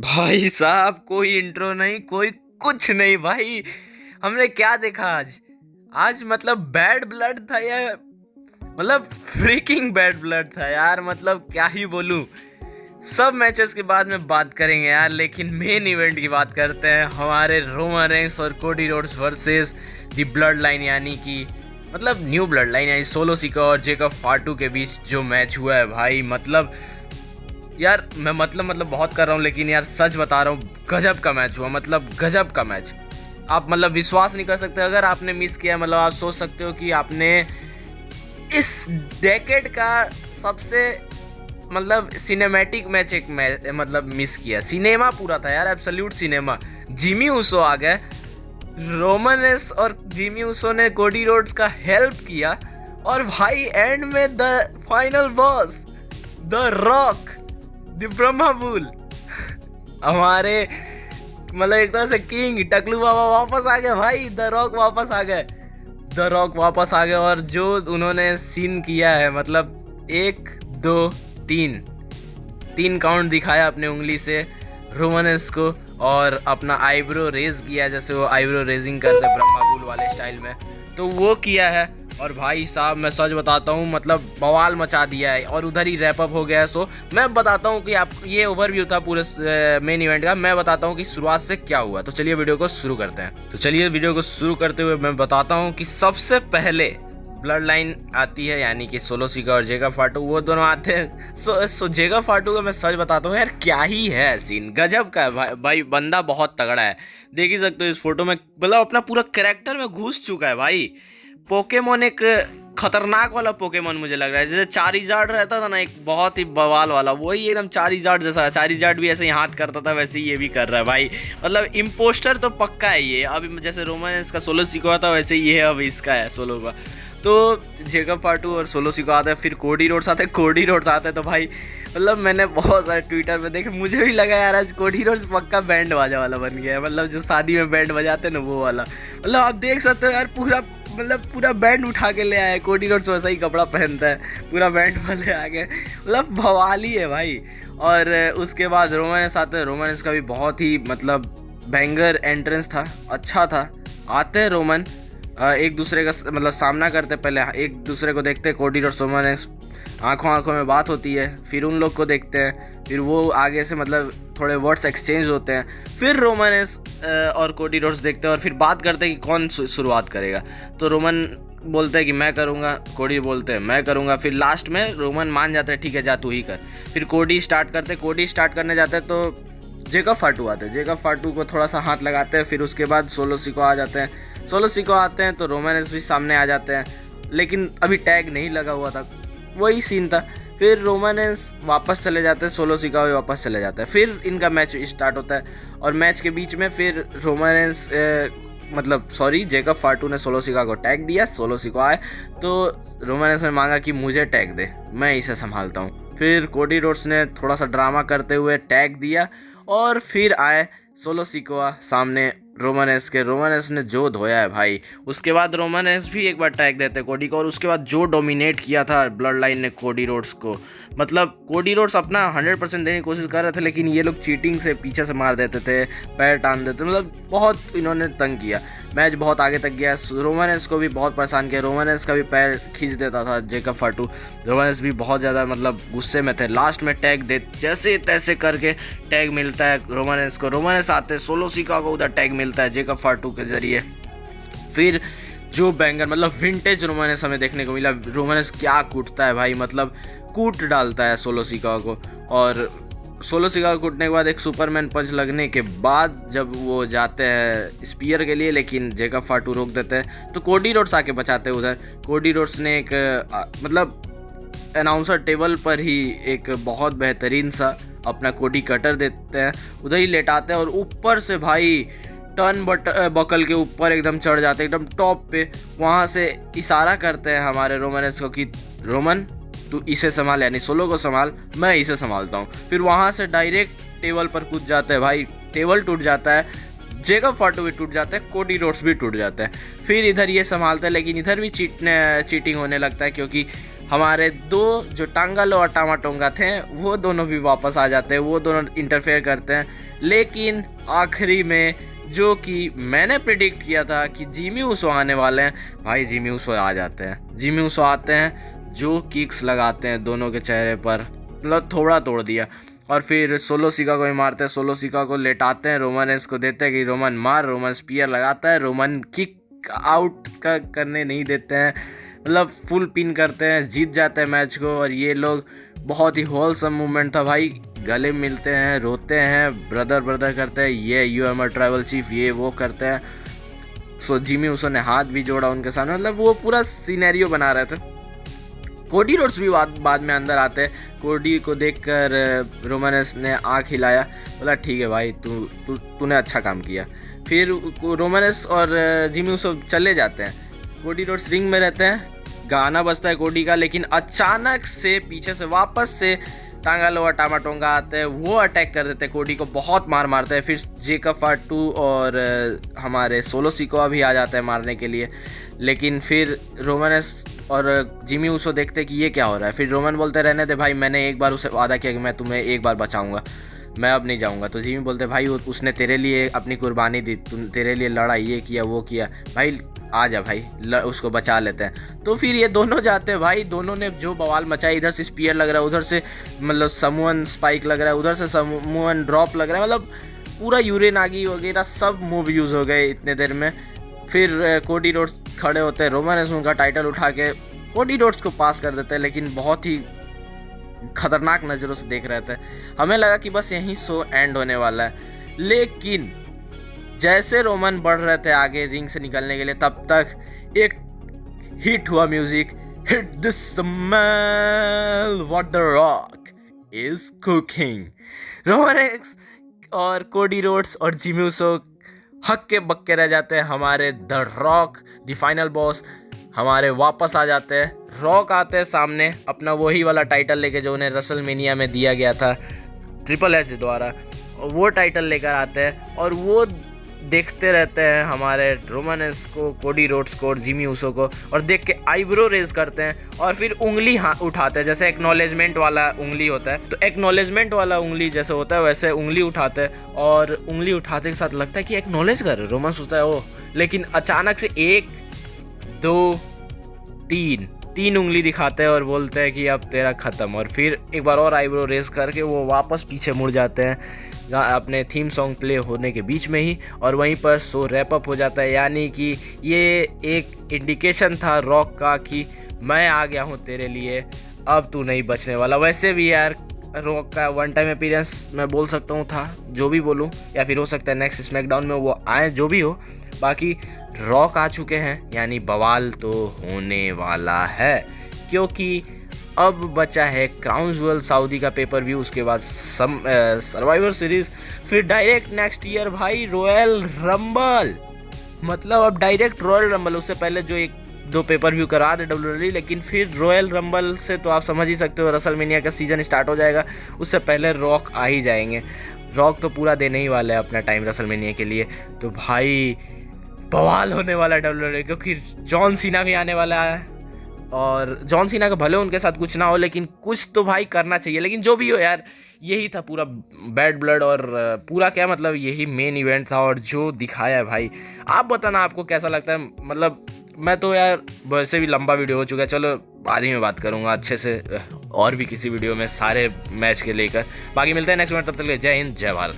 भाई साहब, कोई इंट्रो नहीं, कोई कुछ नहीं भाई। हमने क्या देखा आज? आज मतलब बैड ब्लड था या मतलब फ्रीकिंग बैड ब्लड था यार। मतलब क्या ही बोलूं। सब मैचेस के बाद में बात करेंगे यार, लेकिन मेन इवेंट की बात करते हैं। हमारे रोमन रेंस और Cody Rhodes versus the blood line, यानी कि मतलब न्यू ब्लड लाइन, यानी सोलो सिका और जेकब फाटू के बीच जो मैच हुआ है भाई। मतलब यार मैं मतलब बहुत कर रहा हूँ, लेकिन यार सच बता रहा हूँ, गजब का मैच हुआ। मतलब गजब का मैच। आप मतलब विश्वास नहीं कर सकते। अगर आपने मिस किया, मतलब आप सोच सकते हो कि आपने इस डेकेड का सबसे मतलब सिनेमैटिक मैच मतलब मिस किया। सिनेमा पूरा था यार, एब्सोल्यूट सिनेमा। जिमी ऊसो आ गए, रोमन रेंस और जिमी ऊसो ने कोडी रोड्स का हेल्प किया, और भाई एंड में the final boss the rock, the Brahma bull, हमारे मतलब एक तरह से किंग टकलू बाबा वापस आ गए भाई। द रॉक वापस आ गए, द रॉक वापस आ गए। और जो उन्होंने सीन किया है, मतलब 1 2 3 3 काउंट दिखाया अपने उंगली से रोमनस को, और अपना आईब्रो रेज किया, जैसे वो आईब्रो रेजिंग करते ब्रह्माबुल वाले स्टाइल में, तो वो किया है। और भाई साहब मैं सच बताता हूँ, मतलब बवाल मचा दिया है, और उधर ही रैप अप हो गया है। सो मैं बताता हूँ कि आप, ये ओवरव्यू था पूरे मेन इवेंट का। मैं बताता हूँ कि शुरुआत से क्या हुआ। तो चलिए वीडियो को शुरू करते हैं। तो चलिए वीडियो को शुरू करते हुए मैं बताता हूँ कि सबसे पहले ब्लड लाइन आती है, यानी कि सोलो सिका और जेकब फाटू, वो दोनों आते हैं। सो जेकब फाटू का मैं सच बताता हूँ यार, क्या ही है सीन, गजब का है भाई। बंदा बहुत तगड़ा है, देख ही सकते हो इस फोटो में। मतलब अपना पूरा कैरेक्टर में घुस चुका है भाई। पोकेमोन एक खतरनाक वाला पोकेमोन मुझे लग रहा है। जैसे चारिजार्ड रहता था ना, एक बहुत ही बवाल वाला, वही एकदम चारिजार्ड जैसा। चारिजार्ड भी ऐसे ही हाथ करता था, वैसे ही ये भी कर रहा है भाई। मतलब इम्पोस्टर तो पक्का है ये। अभी जैसे रोमन का सोलो सिका था, वैसे ही ये अब इसका है सोलो का। तो जेकब फाटू और सोलो सिका आते हैं, फिर कोडी रोड्स आते हैं। कोडी रोड्स आते हैं तो भाई मतलब मैंने बहुत सारे ट्विटर में देखे, मुझे भी लगा यार आज कोडी रोड्स पक्का बैंड बाजा वाला बन गया है। मतलब जो शादी में बैंड बजाते हैं ना, वो वाला। मतलब आप देख सकते हो यार, पूरा बैंड उठा के ले आया। कोडी रोड्स वैसा ही कपड़ा पहनता है, पूरा बैंड वाले आ गए। मतलब बवाली है भाई। और उसके बाद रोमांस आते हैं। रोमांस का भी बहुत ही मतलब बैंगर एंट्रेंस था, अच्छा था। आते हैं रोमन, एक दूसरे का मतलब सामना करते, पहले एक दूसरे को देखते हैं। कोडी रोड्स रोमांस, आंखों में बात होती है। फिर उन लोग को देखते हैं, फिर वो आगे से मतलब थोड़े वर्ड्स एक्सचेंज होते हैं। फिर रोमन और कोडी रोड्स देखते हैं, और फिर बात करते हैं कि कौन शुरुआत करेगा। तो रोमन बोलते हैं कि मैं करूँगा, कोडी बोलते हैं मैं करूँगा। फिर लास्ट में रोमन मान जाता है, ठीक है जा तू ही कर। फिर कोडी स्टार्ट करने जाते हैं, तो जेकब फाटू आते हैं। जेकब फाटू को थोड़ा सा हाथ लगाते हैं। फिर उसके बाद सोलो सिका आ जाते हैं। सोलो सिका आते हैं तो रोमन भी सामने आ जाते हैं, लेकिन अभी टैग नहीं लगा हुआ था, वही सीन था। फिर रोमानेंस वापस चले जाते हैं, सोलो सिका भी वापस चले जाता है। फिर इनका मैच स्टार्ट होता है, और मैच के बीच में फिर रोमानेंस जेकब फाटू ने सोलो सिका को टैग दिया। सोलो सिका आए तो रोमानेंस ने मांगा कि मुझे टैग दे, मैं इसे संभालता हूँ। फिर कोडी रोड्स ने थोड़ा सा ड्रामा करते हुए टैग दिया, और फिर आए सोलो सिका सामने रोमानेस ने जो धोया है भाई। उसके बाद रोमानेस भी एक बार टैग देते कोडी को, और उसके बाद जो डोमिनेट किया था ब्लड लाइन ने कोडी रोड्स को। मतलब कोडी रोड्स अपना 100% देने की कोशिश कर रहे थे, लेकिन ये लोग चीटिंग से पीछे से मार देते थे, पैर टान देते, मतलब बहुत इन्होंने तंग किया। मैच बहुत आगे तक गया, रोमानेस को भी बहुत परेशान किया। रोमानेस का भी पैर खींच देता था जेकब फाटू। रोमानेस भी बहुत ज़्यादा मतलब गुस्से में थे। लास्ट में टैग दे, जैसे तैसे करके टैग मिलता है रोमानेस को। रोमानेस आते, सोलो सिका को उधर टैग मिलता है जेकब फाटू के जरिए। फिर जो बैंगर मतलब विंटेज रोमानेस हमें देखने को मिला। रोमानेस क्या कूटता है भाई, मतलब कूट डालता है सोलो सिका को। और सोलो सिका को कूटने के बाद एक सुपरमैन पंच लगने के बाद जब वो जाते हैं स्पीयर के लिए, लेकिन जेकब फाटू रोक देते हैं, तो कोडी रोड्स आके बचाते हैं उधर। कोडी रोड्स ने एक मतलब अनाउंसर टेबल पर ही एक बहुत बेहतरीन सा अपना कोडी कटर देते हैं, उधर ही लेटाते हैं, और ऊपर से भाई टर्न बकल के ऊपर एकदम चढ़ जाते हैं, एकदम टॉप पे। वहाँ से इशारा करते हैं हमारे रोमानेस को कि रोमन तू इसे संभाल, यानी सोलो को संभाल, मैं इसे संभालता हूँ। फिर वहाँ से डायरेक्ट टेबल पर कूद जाते हैं भाई। टेबल टूट जाता है, जेकब फाटू भी टूट जाता है, कोडी रोड्स भी टूट जाता है। फिर इधर ये संभालता है, लेकिन इधर भी चीटिंग होने लगता है, क्योंकि हमारे दो जो टांगल और टामाटोंगा थे वो दोनों भी वापस आ जाते हैं, वो दोनों इंटरफेयर करते हैं। लेकिन आखिरी में जो कि मैंने प्रिडिक्ट किया था कि जिमी ऊसो आने वाले हैं, भाई जिमी ऊसो आ जाते हैं। जिमी ऊसो आते हैं, जो किक्स लगाते हैं दोनों के चेहरे पर, मतलब थोड़ा तोड़ दिया। और फिर सोलो सिका को ही मारते हैं, सोलो सिका को लेटाते हैं, रोमन रेंस को देते हैं कि रोमन मार, रोमन स्पीयर लगाता है, रोमन किक आउट करने नहीं देते हैं, मतलब फुल पिन करते हैं, जीत जाते हैं मैच को। और ये लोग बहुत ही होलसम मूवमेंट था भाई, गले मिलते हैं, रोते हैं, ब्रदर ब्रदर करते हैं, ये यू एम ट्राइबल चीफ, ये वो करते हैं। सो जिमी ऊसो ने हाथ भी जोड़ा उनके सामने, मतलब वो पूरा सिनेरियो बना रहे थे। कोडी रोड्स भी बाद में अंदर आते हैं। कोडी को देखकर रोमनस ने आँख हिलाया, बोला ठीक है भाई, तूने अच्छा काम किया। फिर रोमनस और जिमी ऊसो चले जाते हैं। कोडी रोड्स रिंग में रहते हैं, गाना बजता है कोडी का, लेकिन अचानक से पीछे से वापस से टांगालोआ टामाटोंगा आते हैं, वो अटैक कर देते हैं कोडी को, बहुत मार मारते हैं। फिर जेकब फाटू और हमारे सोलो सिकोआ भी आ जाते हैं मारने के लिए। लेकिन फिर रोमनस और जिमी ऊसो देखते हैं कि ये क्या हो रहा है। फिर रोमन बोलते रहने दे भाई, मैंने एक बार उसे वादा किया कि मैं तुम्हें एक बार बचाऊंगा, मैं अब नहीं जाऊंगा। तो जिमी बोलते भाई उसने तेरे लिए अपनी कुर्बानी दी, तेरे लिए लड़ा, ये किया वो किया, भाई आ जा भाई, उसको बचा लेते हैं। तो फिर ये दोनों जाते हैं भाई, दोनों ने जो बवाल मचाई, इधर से स्पीयर लग रहा है, उधर से मतलब समूहन स्पाइक लग रहा है, उधर से समूहन ड्रॉप लग रहा है, मतलब पूरा यूरेनागी वगैरह सब मूव यूज़ हो गए इतने देर में। फिर कोडी रोड्स खड़े होते हैं, रोमन रेंस उनका टाइटल उठा के कोडी रोड्स को पास कर देते हैं, लेकिन बहुत ही खतरनाक नज़रों से देख रहे थे। हमें लगा कि बस यहीं शो एंड होने वाला है। लेकिन जैसे रोमन बढ़ रहे थे आगे रिंग से निकलने के लिए, तब तक एक हिट हुआ music, hit this smell what the rock is cooking. Roman Reigns और कोडी रोड्स और जिमी ऊसो हक्के बक्के रह जाते हैं। हमारे the rock the final boss हमारे वापस आ जाते हैं। रॉक आते हैं सामने अपना वही वाला टाइटल लेके जो उन्हें रेसलमेनिया में दिया गया था ट्रिपल एच द्वारा, वो टाइटल लेकर आते हैं। और वो देखते रहते हैं हमारे रोमन रेंस को, कोडी रोड्स को और जिमी ऊसो को, और देख के आईब्रो रेज करते हैं और फिर उंगली उठाते हैं, जैसे एक्नॉलेजमेंट वाला उंगली होता है। तो एक्नॉलेजमेंट वाला उंगली जैसे होता है वैसे उंगली उठाते हैं, और उंगली उठाते के साथ लगता है कि एक्नॉलेज कर, रोमन सोचता है ओ, लेकिन अचानक से 1 2 3 उंगली दिखाते हैं और बोलते हैं कि अब तेरा ख़त्म। और फिर एक बार और आईब्रो रेज करके वो वापस पीछे मुड़ जाते हैं अपने थीम सॉन्ग प्ले होने के बीच में ही, और वहीं पर शो रैप अप हो जाता है। यानी कि ये एक इंडिकेशन था रॉक का कि मैं आ गया हूँ तेरे लिए, अब तू नहीं बचने वाला। वैसे भी यार रॉक का वन टाइम अपीयरेंस मैं बोल सकता हूँ था, जो भी बोलूँ, या फिर हो सकता है नेक्स्ट स्मैकडाउन में वो आए, जो भी हो। बाकी रॉक आ चुके हैं, यानी बवाल तो होने वाला है, क्योंकि अब बचा है क्राउन ज्वेल सऊदी का पेपर व्यू, उसके बाद सर्वाइवर सीरीज, फिर डायरेक्ट नेक्स्ट ईयर भाई रॉयल रंबल, मतलब अब डायरेक्ट रॉयल रंबल। उससे पहले जो 1-2 पेपर व्यू करा दे WWE, लेकिन फिर रॉयल रंबल से तो आप समझ ही सकते हो रेसलमेनिया का सीजन स्टार्ट हो जाएगा, उससे पहले रॉक आ ही जाएंगे। रॉक तो पूरा देने ही वाले हैं अपना टाइम रेसलमेनिया के लिए। तो भाई बवाल होने वाला है WWE, क्योंकि जॉन सीना भी आने वाला है, और जॉन सीना का भले उनके साथ कुछ ना हो, लेकिन कुछ तो भाई करना चाहिए। लेकिन जो भी हो यार, यही था पूरा बैड ब्लड, और पूरा क्या मतलब यही मेन इवेंट था, और जो दिखाया है भाई, आप बताना आपको कैसा लगता है। मतलब मैं तो यार वैसे भी लंबा वीडियो हो चुका है, चलो बाद ही में बात करूँगा अच्छे से और भी किसी वीडियो में सारे मैच के लेकर। बाकी मिलते हैं नेक्स्ट वीडियो, तब तक के लिए जय हिंद जय भारत।